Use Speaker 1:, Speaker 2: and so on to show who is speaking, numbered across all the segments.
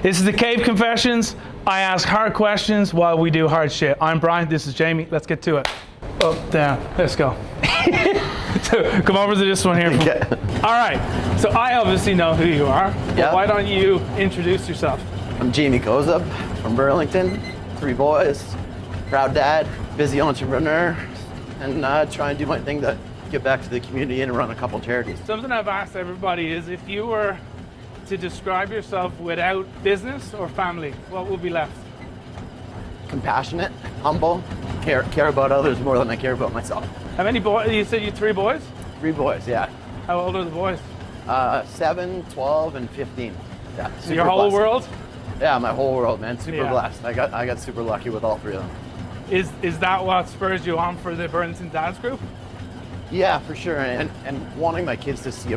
Speaker 1: This is the Cave Confessions. I ask hard questions while we do hard shit. I'm Brian, this is Jamie. Let's get to it. Up, down, let's go. So, come over to this one here. All right, so I obviously know who you are. Yep. Why don't you introduce yourself?
Speaker 2: I'm Jamie Kozub from Burlington, 3 boys, proud dad, busy entrepreneur, and try and do my thing to get back to the community and run a couple charities.
Speaker 1: Something I've asked everybody is if you were to describe yourself without business or family, what would be left?
Speaker 2: Compassionate, humble, care about others more than I care about myself.
Speaker 1: How many boys? You said you 3 boys?
Speaker 2: 3 boys, yeah.
Speaker 1: How old are the boys?
Speaker 2: 7, 12, and 15. Yeah,
Speaker 1: so your whole world?
Speaker 2: Yeah, my whole world, man. Super blessed. I got super lucky with all 3 of them.
Speaker 1: Is that what spurs you on for the Burlington Dads group?
Speaker 2: Yeah, for sure. And wanting my kids to see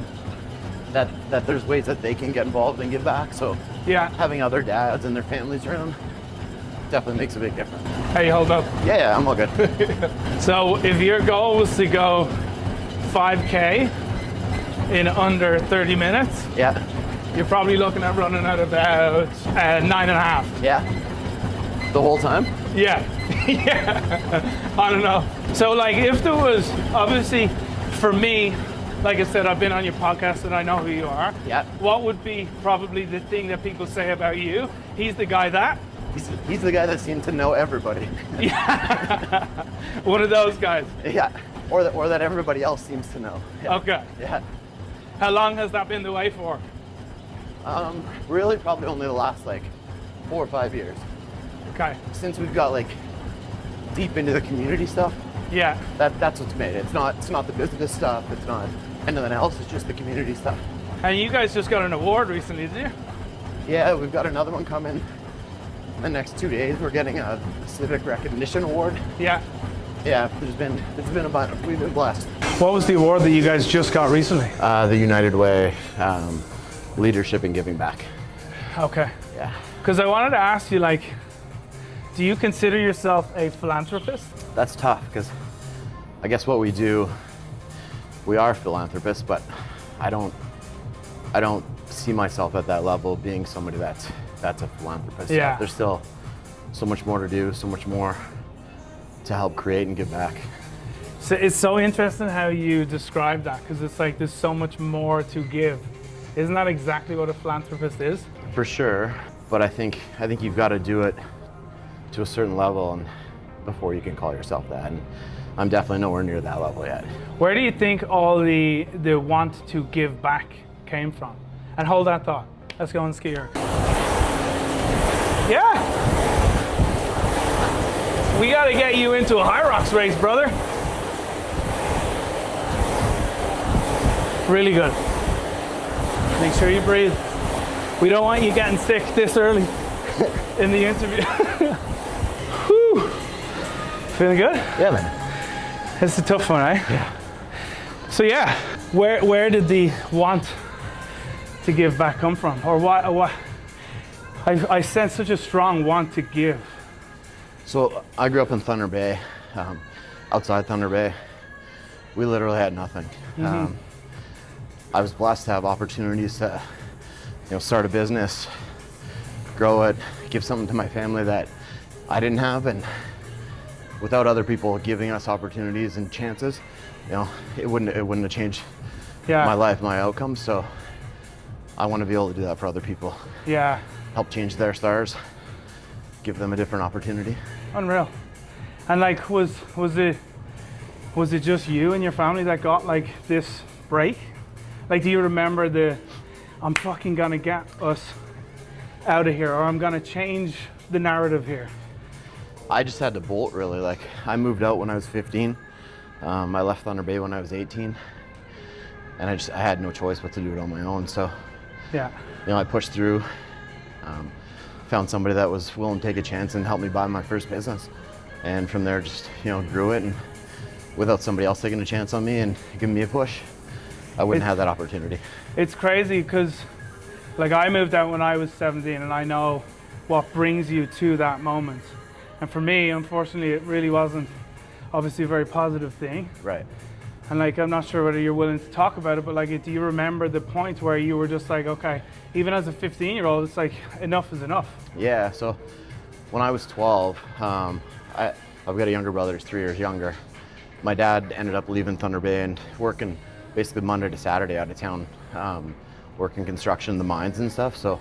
Speaker 2: that there's ways that they can get involved and give back. So
Speaker 1: yeah,
Speaker 2: having other dads and their families around definitely makes a big difference.
Speaker 1: How you hold up?
Speaker 2: Yeah, I'm all good.
Speaker 1: So if your goal was to go 5K in under 30 minutes,
Speaker 2: yeah,
Speaker 1: you're probably looking at running at about 9.5.
Speaker 2: Yeah. The whole time?
Speaker 1: Yeah. Yeah. I don't know. So like if there was, obviously for me, like I said, I've been on your podcast and I know who you are.
Speaker 2: Yeah.
Speaker 1: What would be probably the thing that people say about you? He's the guy that?
Speaker 2: He's the guy that seemed to know everybody.
Speaker 1: Yeah. One of those guys.
Speaker 2: Yeah. Or that everybody else seems to know. Yeah.
Speaker 1: Okay.
Speaker 2: Yeah.
Speaker 1: How long has that been the way for?
Speaker 2: Really probably only the last like 4 or 5 years.
Speaker 1: Okay.
Speaker 2: Since we've got like deep into the community stuff.
Speaker 1: Yeah.
Speaker 2: That's what's made it. It's not the business stuff. It's not anything else. It's just the community stuff.
Speaker 1: And you guys just got an award recently, did you?
Speaker 2: Yeah, we've got another one coming in the next 2 days. We're getting a civic recognition award.
Speaker 1: Yeah.
Speaker 2: Yeah, there's been a bunch. We've been blessed.
Speaker 1: What was the award that you guys just got recently?
Speaker 2: The United Way, leadership and giving back.
Speaker 1: Okay.
Speaker 2: Yeah.
Speaker 1: Because I wanted to ask you, like, do you consider yourself a philanthropist?
Speaker 2: That's tough because I guess what we do, we are philanthropists, but I don't see myself at that level being somebody that's a philanthropist.
Speaker 1: Yeah.
Speaker 2: There's still so much more to do, so much more to help create and give back.
Speaker 1: So it's so interesting how you describe that because it's like there's so much more to give. Isn't that exactly what a philanthropist is?
Speaker 2: For sure, but I think you've got to do it to a certain level and before you can call yourself that. And I'm definitely nowhere near that level yet. Where
Speaker 1: do you think all the want to give back came from? And hold that thought. Let's go on skier. Yeah. We got to get you into a HYROX race, brother. Really good. Make sure you breathe. We don't want you getting sick this early in the interview. Whew. Feeling good?
Speaker 2: Yeah, man.
Speaker 1: It's a tough one, eh?
Speaker 2: Yeah.
Speaker 1: So yeah, where did the want to give back come from? Or what? I sense such a strong want to give.
Speaker 2: So I grew up in Thunder Bay, outside Thunder Bay. We literally had nothing. Mm-hmm. I was blessed to have opportunities to, start a business, grow it, give something to my family that I didn't have, and without other people giving us opportunities and chances, it wouldn't have changed my life, my outcomes. So I want to be able to do that for other people.
Speaker 1: Yeah.
Speaker 2: Help change their stars, give them a different opportunity.
Speaker 1: Unreal. And like, was it just you and your family that got like this break? Like, do you remember I'm fucking gonna get us out of here, or I'm gonna change the narrative here?
Speaker 2: I just had to bolt, really. Like, I moved out when I was 15. I left Thunder Bay when I was 18. And I had no choice but to do it on my own. So,
Speaker 1: yeah.
Speaker 2: I pushed through, found somebody that was willing to take a chance and help me buy my first business. And from there, just, grew it. And without somebody else taking a chance on me and giving me a push, I wouldn't have that opportunity.
Speaker 1: It's crazy because, like, I moved out when I was 17, and I know what brings you to that moment. And for me, unfortunately, it really wasn't obviously a very positive thing.
Speaker 2: Right.
Speaker 1: And like, I'm not sure whether you're willing to talk about it, but like, do you remember the point where you were just like, okay, even as a 15-year-old, it's like, enough is enough?
Speaker 2: Yeah, so when I was 12, I've got a younger brother who's 3 years younger. My dad ended up leaving Thunder Bay and working basically Monday to Saturday out of town, working construction in the mines and stuff. So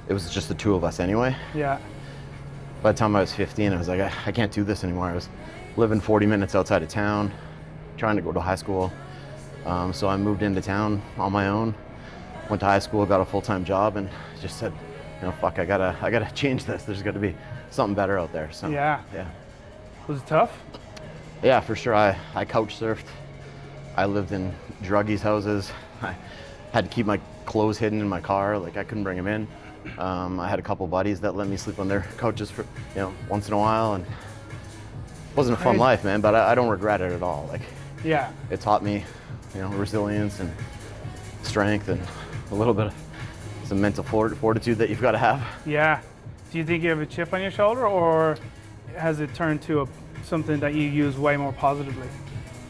Speaker 2: it was just the two of us anyway.
Speaker 1: Yeah.
Speaker 2: By the time I was 15, I was like, I can't do this anymore. I was living 40 minutes outside of town, trying to go to high school. So I moved into town on my own, went to high school, got a full-time job, and just said, you know, fuck, I gotta change this. There's got to be something better out there. So
Speaker 1: Yeah. Was it tough?
Speaker 2: Yeah, for sure. I couch surfed. I lived in druggies' houses. I had to keep my clothes hidden in my car. Like, I couldn't bring them in. I had a couple buddies that let me sleep on their couches for, you know, once in a while, and it wasn't a fun life, man, but I don't regret it at all. Like,
Speaker 1: Yeah.
Speaker 2: it taught me, you know, resilience and strength and a little bit of some mental fortitude that you've got to have.
Speaker 1: Yeah. Do you think you have a chip on your shoulder, or has it turned to something that you use way more positively?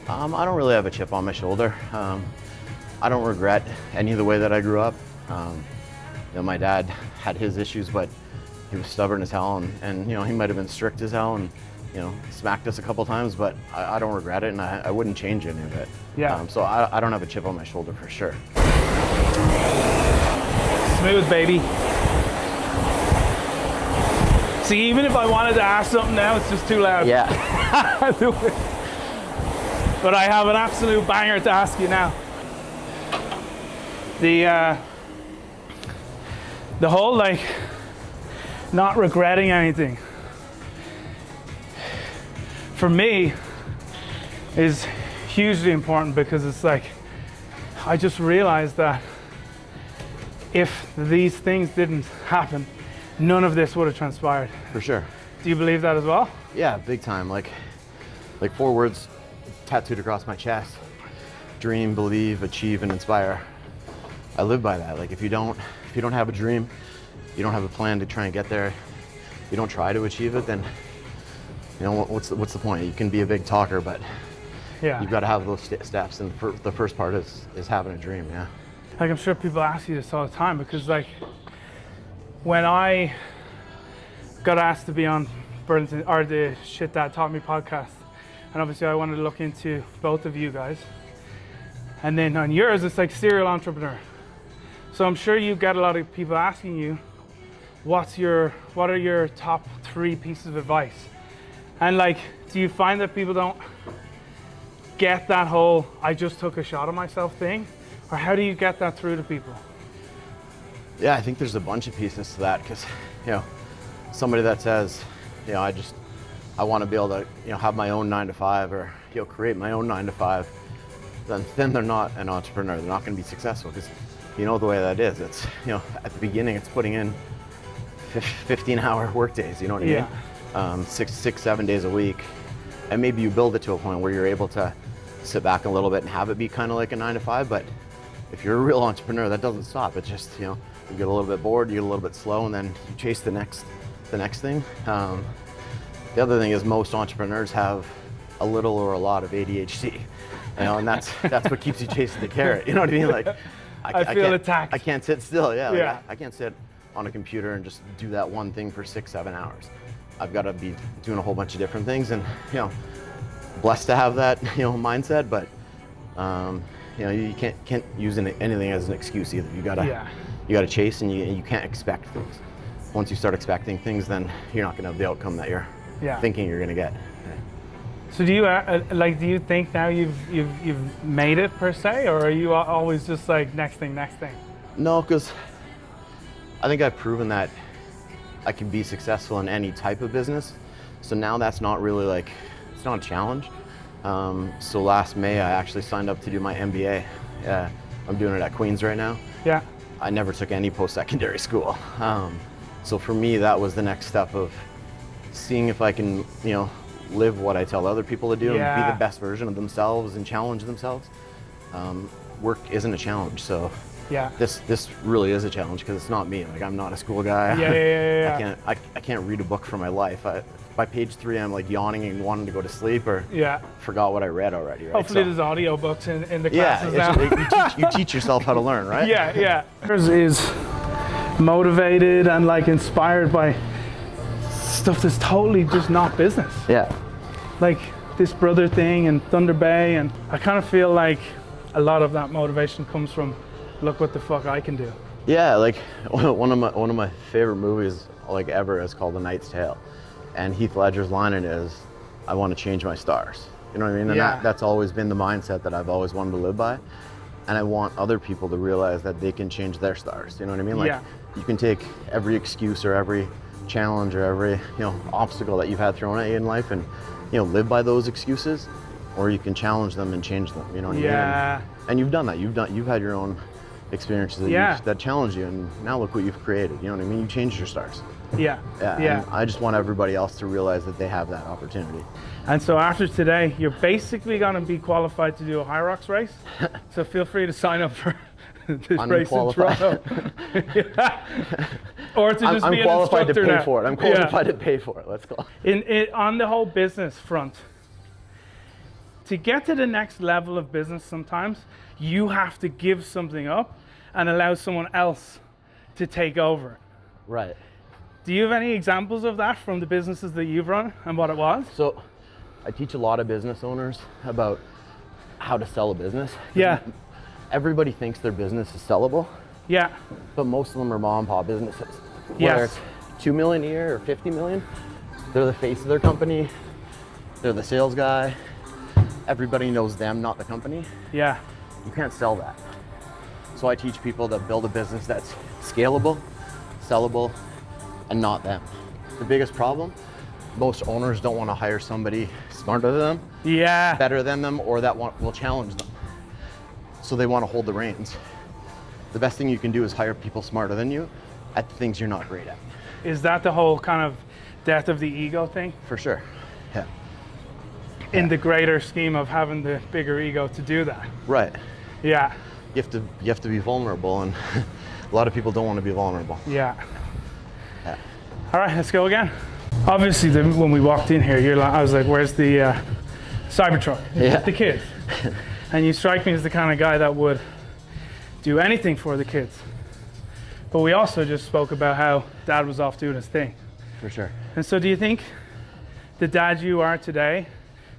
Speaker 2: I don't really have a chip on my shoulder. I don't regret any of the way that I grew up. You know, my dad had his issues, but he was stubborn as hell, and you know, he might have been strict as hell, and you know, smacked us a couple times, but I don't regret it, and I wouldn't change any of it.
Speaker 1: Yeah.
Speaker 2: So I don't have a chip on my shoulder for sure.
Speaker 1: Smooth, baby. See, even if I wanted to ask something now, it's just too loud.
Speaker 2: Yeah.
Speaker 1: But I have an absolute banger to ask you now. The whole, like, not regretting anything, for me, is hugely important, because it's like, I just realized that if these things didn't happen, none of this would have transpired.
Speaker 2: For sure.
Speaker 1: Do you believe that as well?
Speaker 2: Yeah, big time. Like 4 words tattooed across my chest: dream, believe, achieve, and inspire. I live by that. Like, if you don't have a dream, you don't have a plan to try and get there, you don't try to achieve it, then, you know, what's the point? You can be a big talker, but
Speaker 1: Yeah.
Speaker 2: you've got to have those steps, and the first part is having a dream. Yeah.
Speaker 1: Like, I'm sure people ask you this all the time, because like, when I got asked to be on Burlington, or the Shit Dad Taught Me podcast, and obviously I wanted to look into both of you guys, and then on yours it's like serial entrepreneur. So I'm sure you get a lot of people asking you, what are your top 3 pieces of advice? And like, do you find that people don't get that whole I just took a shot at myself thing? Or how do you get that through to people?
Speaker 2: Yeah, I think there's a bunch of pieces to that, because, you know, somebody that says, you know, I want to be able to, you know, have my own 9 to 5, or, you know, create my own 9 to 5, then they're not an entrepreneur. They're not going to be successful, because you know the way that is. It's, you know, at the beginning it's putting in 15-hour work days, you know what I mean? 6-7 days a week, and maybe you build it to a point where you're able to sit back a little bit and have it be kind of like a 9 to 5. But if you're a real entrepreneur, that doesn't stop. It's just, you know, you get a little bit bored, you get a little bit slow, and then you chase the next thing. The other thing is, most entrepreneurs have a little or a lot of ADHD, you know, and that's what keeps you chasing the carrot. You know what I mean? Like,
Speaker 1: I feel attacked.
Speaker 2: I can't sit still. Yeah. Like,
Speaker 1: Yeah.
Speaker 2: I can't sit on a computer and just do that one thing for 6-7 hours. I've got to be doing a whole bunch of different things, and, you know, blessed to have that, you know, mindset, but you know, you can't use anything as an excuse either. You gotta chase, and you can't expect things. Once you start expecting things, then you're not gonna have the outcome that you're thinking you're gonna get.
Speaker 1: So do you think now you've made it per se, or are you always just like next thing?
Speaker 2: No, because I think I've proven that I can be successful in any type of business. So now that's not really like, it's not a challenge. So last May I actually signed up to do my MBA. I'm doing it at Queen's right now.
Speaker 1: Yeah.
Speaker 2: I never took any post-secondary school. So for me, that was the next step of seeing if I can, you know, live what I tell other people to do and be the best version of themselves and challenge themselves. Work isn't a challenge, so
Speaker 1: Yeah.
Speaker 2: This really is a challenge because it's not me. Like, I'm not a school guy.
Speaker 1: Yeah.
Speaker 2: I can't read a book for my life. By page 3, I'm like yawning and wanting to go to sleep, or forgot what I read already. Right?
Speaker 1: Hopefully there's audiobooks in the classes now.
Speaker 2: You teach yourself how to learn, right?
Speaker 1: Yeah. Yours is motivated and like inspired by stuff that's totally just not business.
Speaker 2: Yeah.
Speaker 1: Like this brother thing and Thunder Bay, and I kind of feel like a lot of that motivation comes from, look what the fuck I can do.
Speaker 2: Yeah, like one of my favorite movies like ever is called The Knight's Tale, and Heath Ledger's line in it is, "I want to change my stars." You know what I mean? And that's always been the mindset that I've always wanted to live by, and I want other people to realize that they can change their stars. You know what I mean? Like you can take every excuse or every challenge or every obstacle that you've had thrown at you in life and live by those excuses, or you can challenge them and change them. You know what I mean? And you've done that. You've had your own experiences that challenge you, and now look what you've created. You know what I mean? You changed your stars. Yeah. And I just want everybody else to realize that they have that opportunity.
Speaker 1: And so after today, you're basically going to be qualified to do a HYROX race. So feel free to sign up for this race in Toronto. Or to just be an
Speaker 2: qualified to
Speaker 1: instructor
Speaker 2: pay
Speaker 1: now.
Speaker 2: for it. I'm qualified to pay for it. Let's go.
Speaker 1: On the whole business front, to get to the next level of business, sometimes you have to give something up and allow someone else to take over.
Speaker 2: Right.
Speaker 1: Do you have any examples of that from the businesses that you've run and what it was?
Speaker 2: So I teach a lot of business owners about how to sell a business.
Speaker 1: Yeah.
Speaker 2: Everybody thinks their business is sellable.
Speaker 1: Yeah.
Speaker 2: But most of them are mom and pop businesses.
Speaker 1: Yes.
Speaker 2: Whether it's 2 million a year or 50 million, they're the face of their company. They're the sales guy. Everybody knows them, not the company.
Speaker 1: Yeah.
Speaker 2: You can't sell that. So I teach people to build a business that's scalable, sellable, and not them. The biggest problem, most owners don't want to hire somebody smarter than them, better than them, or that will challenge them. So they want to hold the reins. The best thing you can do is hire people smarter than you at the things you're not great at.
Speaker 1: Is that the whole kind of death of the ego thing?
Speaker 2: For sure. Yeah.
Speaker 1: In the greater scheme of having the bigger ego to do that.
Speaker 2: Right.
Speaker 1: Yeah.
Speaker 2: You have to be vulnerable, and a lot of people don't want to be vulnerable.
Speaker 1: Yeah. All right, let's go again. Obviously, when we walked in here, I was like, "Where's the Cybertruck?" The kids. And you strike me as the kind of guy that would do anything for the kids. But we also just spoke about how Dad was off doing his thing.
Speaker 2: For sure.
Speaker 1: And so, do you think the dad you are today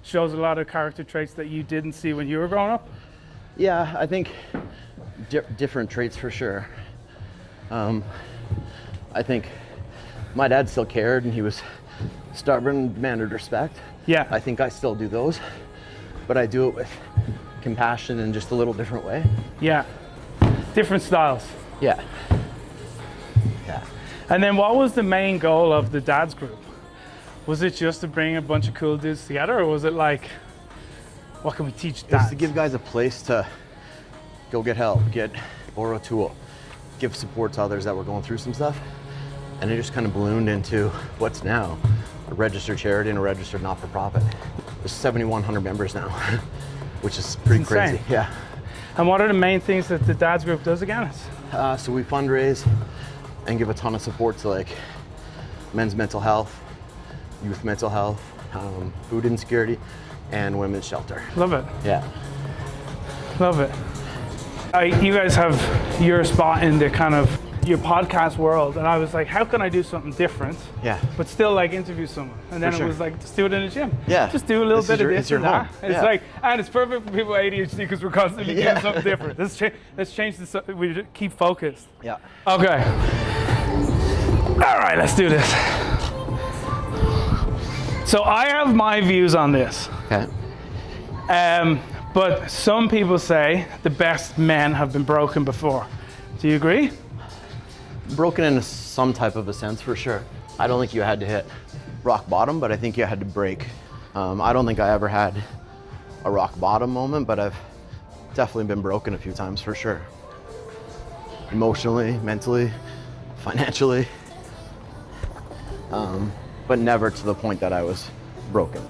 Speaker 1: shows a lot of character traits that you didn't see when you were growing up?
Speaker 2: Yeah, I think different traits for sure. I think my dad still cared, and he was stubborn and demanded respect.
Speaker 1: Yeah.
Speaker 2: I think I still do those, but I do it with compassion in just a little different way.
Speaker 1: Yeah. Different styles.
Speaker 2: Yeah.
Speaker 1: And then what was the main goal of the Dads group? Was it just to bring a bunch of cool dudes together, or was it like, what can we teach dads?
Speaker 2: It's to give guys a place to go get help, borrow a tool, give support to others that were going through some stuff. And it just kind of ballooned into what's now a registered charity and a registered not-for-profit. There's 7,100 members now, which is pretty crazy. Yeah.
Speaker 1: And what are the main things that the Dads group does again?
Speaker 2: So we fundraise and give a ton of support to like men's mental health, youth mental health, food insecurity, and women's shelter.
Speaker 1: Love it.
Speaker 2: Yeah.
Speaker 1: Love it. You guys have your spot in the kind of your podcast world, and I was like, how can I do something different?
Speaker 2: Yeah.
Speaker 1: But still like interview someone. And then it was like, just do it in the gym.
Speaker 2: Yeah.
Speaker 1: Just do a little bit of this and that.
Speaker 2: Home.
Speaker 1: It's like, and it's perfect for people with ADHD because we're constantly doing something different. Let's change this. We keep focused.
Speaker 2: Yeah.
Speaker 1: Okay. All right, let's do this. So I have my views on this.
Speaker 2: Okay.
Speaker 1: But some people say the best men have been broken before. Do you agree?
Speaker 2: Broken in some type of a sense, for sure. I don't think you had to hit rock bottom, but I think you had to break. I don't think I ever had a rock bottom moment, but I've definitely been broken a few times, for sure. Emotionally, mentally, financially, but never to the point that I was broken.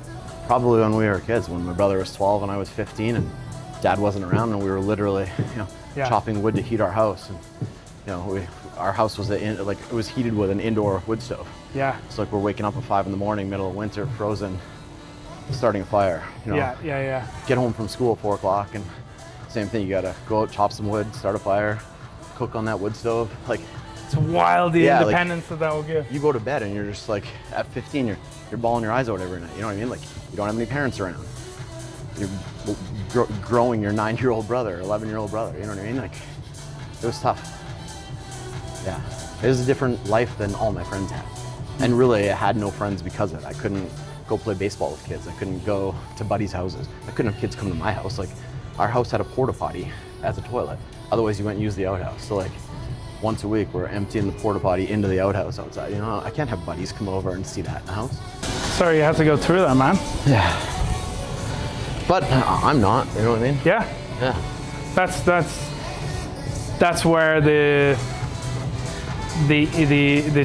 Speaker 2: Probably when we were kids, when my brother was 12 and I was 15 and Dad wasn't around, and we were literally, chopping wood to heat our house. And, you know, our house was it was heated with an indoor wood stove.
Speaker 1: Yeah.
Speaker 2: It's like we're waking up at 5 in the morning, middle of winter, frozen, starting a fire. You know,
Speaker 1: Yeah.
Speaker 2: Get home from school at 4 o'clock, and same thing. You gotta go out, chop some wood, start a fire, cook on that wood stove. Like,
Speaker 1: it's wild the independence that will give.
Speaker 2: You go to bed and you're just like, at 15, you're bawling your eyes out every night. You know what I mean? Like, you don't have any parents around. You're growing your 9-year-old brother, 11-year-old brother. You know what I mean? Like, it was tough. Yeah, it was a different life than all my friends had. And really, I had no friends because of it. I couldn't go play baseball with kids. I couldn't go to buddies' houses. I couldn't have kids come to my house. Like, our house had a porta potty as a toilet. Otherwise, you went and used the outhouse. So like, once a week, we're emptying the porta potty into the outhouse outside. You know, I can't have buddies come over and see that in the house.
Speaker 1: Sorry, you have to go through that, man.
Speaker 2: Yeah. But I'm not. You know what I mean?
Speaker 1: Yeah.
Speaker 2: Yeah.
Speaker 1: That's where the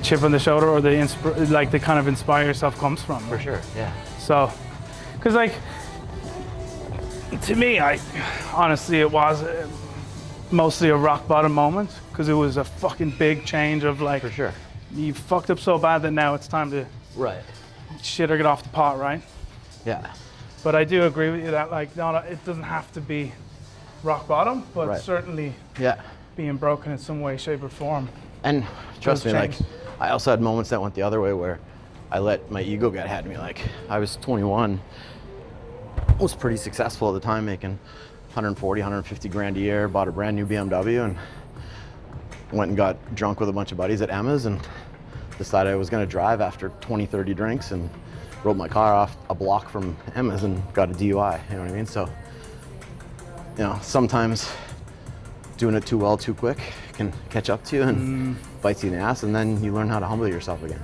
Speaker 1: chip on the shoulder or the kind of inspire stuff comes from.
Speaker 2: For sure. Yeah.
Speaker 1: So, because like, to me, honestly, it was mostly a rock bottom moment, because it was a fucking big change of like,
Speaker 2: for sure,
Speaker 1: you fucked up so bad that now it's time to shit or get off the pot, right?
Speaker 2: Yeah.
Speaker 1: But I do agree with you that like, no, it doesn't have to be rock bottom, but certainly being broken in some way, shape, or form. And trust me, like, I also had moments that went the other way where I let my ego get ahead of me. Like, I was 21, was pretty successful at the time, making 140, 150 grand a year, bought a brand new BMW, and went and got drunk with a bunch of buddies at Emma's and decided I was gonna drive after 20, 30 drinks, and rode my car off a block from Emma's and got a DUI, you know what I mean? So, you know, sometimes doing it too well, too quick can catch up to you and bites you in the ass, and then you learn how to humble yourself again.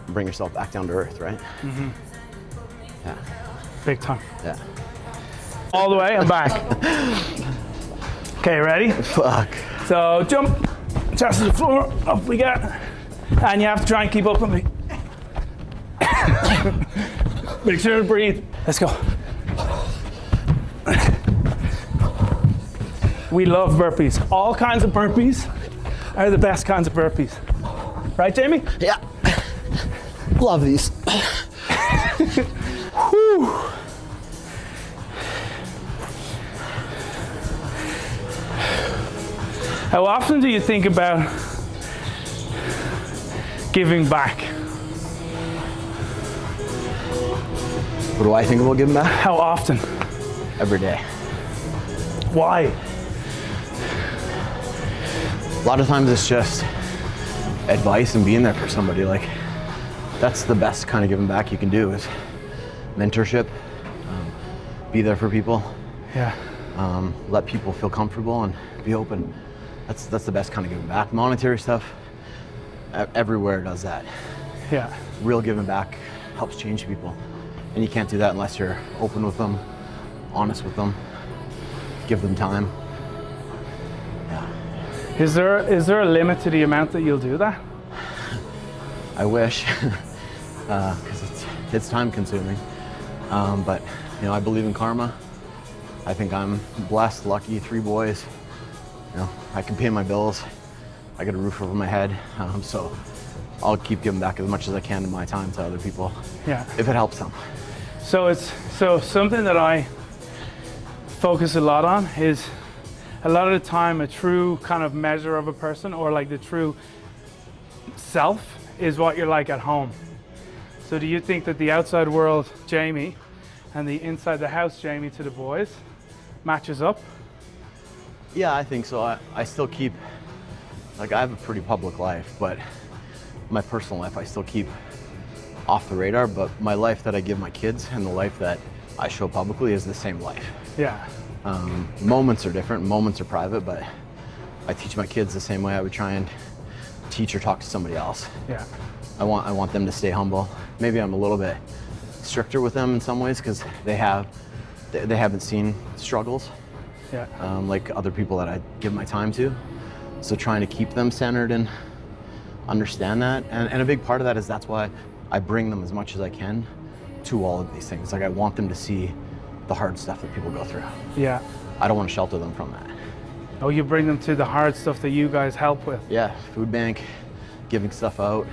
Speaker 1: Bring yourself back down to earth, right? Mm-hmm. Yeah. Big time. Yeah. All the way and back. Okay, ready? Fuck. So jump, chest to the floor, up we get. And you have to try and keep up with me. Make sure to breathe. Let's go. We love burpees. All kinds of burpees are the best kinds of burpees. Right, Jamie? Yeah. Love these. Whew. How often do you think about giving back? What do I think about giving back? How often? Every day. Why? A lot of times it's just advice and being there for somebody. Like, that's the best kind of giving back you can do, is mentorship, be there for people. Yeah. Let people feel comfortable and be open. That's the best kind of giving back. Monetary stuff, everywhere does that. Yeah. Real giving back helps change people. And you can't do that unless you're open with them, honest with them, give them time. Yeah. Is there a limit to the amount that you'll do that? I wish, because it's time consuming. But you know, I believe in karma. I think I'm blessed, lucky, 3 boys. You know, I can pay my bills. I got a roof over my head, so I'll keep giving back as much as I can in my time to other people. Yeah. If it helps them. So something that I focus a lot on is, a lot of the time, a true kind of measure of a person, or like the true self, is what you're like at home. So do you think that the outside world Jamie and the inside the house Jamie to the boys matches up? Yeah, I think so. I still keep, like, I have a pretty public life, but my personal life I still keep off the radar, but my life that I give my kids and the life that I show publicly is the same life. Yeah. Moments are different, moments are private, but I teach my kids the same way I would try and teach or talk to somebody else. Yeah. I want them to stay humble. Maybe I'm a little bit stricter with them in some ways, because they haven't seen struggles. Yeah. Like other people that I give my time to. So trying to keep them centered and understand that. And a big part of that is, that's why I bring them as much as I can to all of these things. Like, I want them to see the hard stuff that people go through. Yeah. I don't want to shelter them from that. Oh, you bring them to the hard stuff that you guys help with.
Speaker 2: Yeah, food bank, giving stuff out.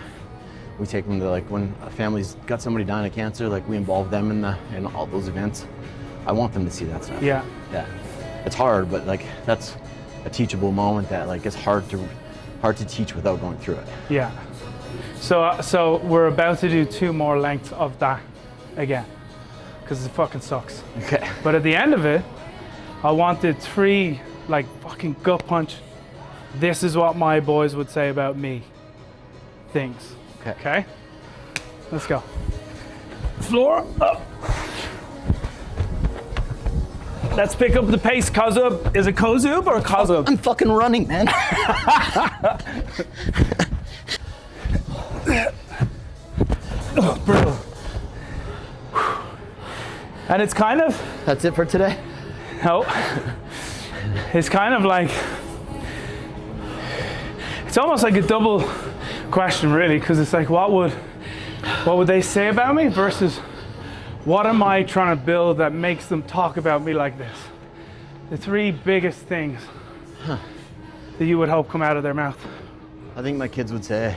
Speaker 2: We take them to, like, when a family's got somebody dying of cancer, like, we involve them in all those events. I want them to see that stuff.
Speaker 1: Yeah.
Speaker 2: Yeah. It's hard, but like that's a teachable moment that like it's hard to teach without going through it.
Speaker 1: Yeah. So we're about to do 2 more lengths of that again, because it fucking sucks.
Speaker 2: Okay.
Speaker 1: But at the end of it, I wanted 3 like fucking gut punch. This is what my boys would say about me. Things.
Speaker 2: Okay.
Speaker 1: Okay. Let's go. Floor up. Let's pick up the pace. Kozub. Is it Kozub or Kozub?
Speaker 2: I'm fucking running, man.
Speaker 1: Oh, brutal. And it's kind of...
Speaker 2: That's it for today?
Speaker 1: No. It's kind of like... It's almost like a double question, really, because it's like, what would they say about me versus what am I trying to build that makes them talk about me like this? The 3 biggest things that you would hope come out of their mouth.
Speaker 2: I think my kids would say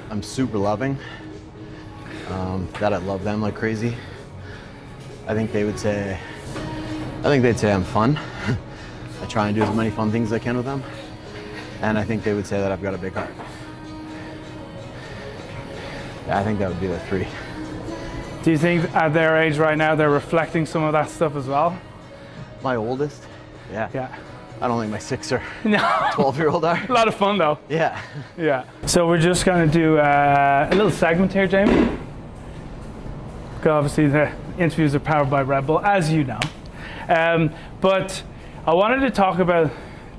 Speaker 2: I'm super loving, that I love them like crazy. I think they'd say I'm fun. I try and do as many fun things as I can with them. And I think they would say that I've got a big heart. Yeah, I think that would be the 3.
Speaker 1: Do you think at their age right now they're reflecting some of that stuff as well?
Speaker 2: My oldest? Yeah.
Speaker 1: Yeah.
Speaker 2: I don't think my 6 or
Speaker 1: No.
Speaker 2: 12-year-old are.
Speaker 1: A lot of fun though.
Speaker 2: Yeah.
Speaker 1: Yeah. So we're just going to do a little segment here, Jamie. Obviously the interviews are powered by Red Bull, as you know. But I wanted to talk about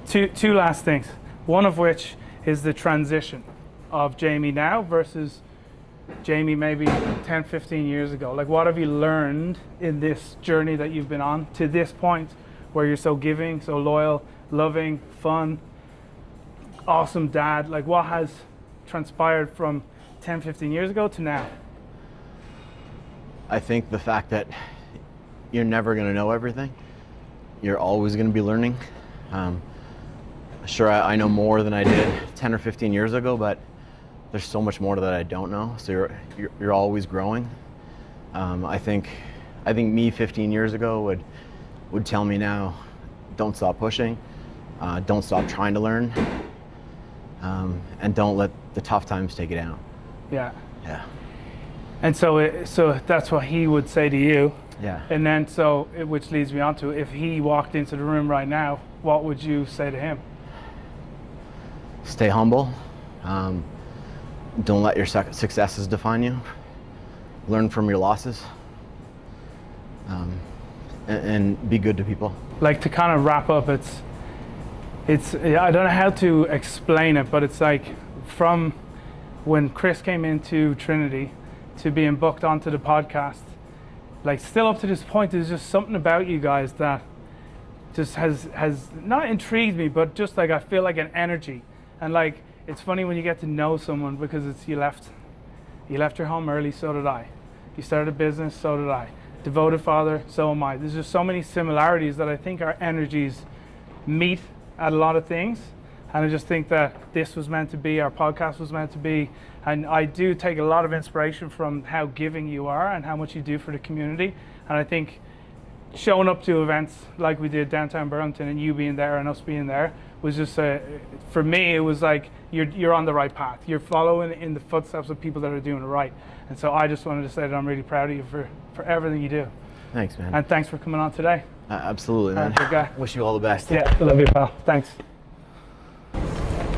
Speaker 1: two last things. One of which is the transition of Jamie now versus Jamie maybe 10, 15 years ago. Like, what have you learned in this journey that you've been on to this point where you're so giving, so loyal, loving, fun, awesome dad? Like, what has transpired from 10, 15 years ago to now?
Speaker 2: I think the fact that you're never going to know everything. You're always going to be learning. Sure, I know more than I did 10 or 15 years ago, but there's so much more that I don't know. So you're always growing. I think me 15 years ago would tell me now, don't stop pushing, don't stop trying to learn, and don't let the tough times take you down.
Speaker 1: Yeah.
Speaker 2: Yeah.
Speaker 1: And so that's what he would say to you.
Speaker 2: Yeah.
Speaker 1: And then which leads me on to, if he walked into the room right now, what would you say to him?
Speaker 2: Stay humble. Don't let your successes define you. Learn from your losses. And be good to people.
Speaker 1: Like, to kind of wrap up, it's I don't know how to explain it, but it's like from when Chris came into Trinity to being booked onto the podcast, like still up to this point, there's just something about you guys that just has not intrigued me, but just like I feel like an energy. And like, it's funny when you get to know someone, because it's you left your home early, so did I. You started a business, so did I. Devoted father, so am I. There's just so many similarities that I think our energies meet at a lot of things. And I just think that this was meant to be, our podcast was meant to be. And I do take a lot of inspiration from how giving you are and how much you do for the community. And I think showing up to events like we did downtown Burlington, and you being there and us being there, was just for me, it was like you're on the right path. You're following in the footsteps of people that are doing it right. And so I just wanted to say that I'm really proud of you for everything you do.
Speaker 2: Thanks, man.
Speaker 1: And thanks for coming on today.
Speaker 2: Absolutely, man.
Speaker 1: Good guy.
Speaker 2: Wish you all the best.
Speaker 1: Yeah, I love you, pal. Thanks.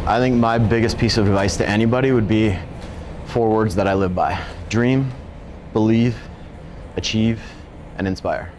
Speaker 2: I think my biggest piece of advice to anybody would be 4 words that I live by: dream, believe, achieve, and inspire.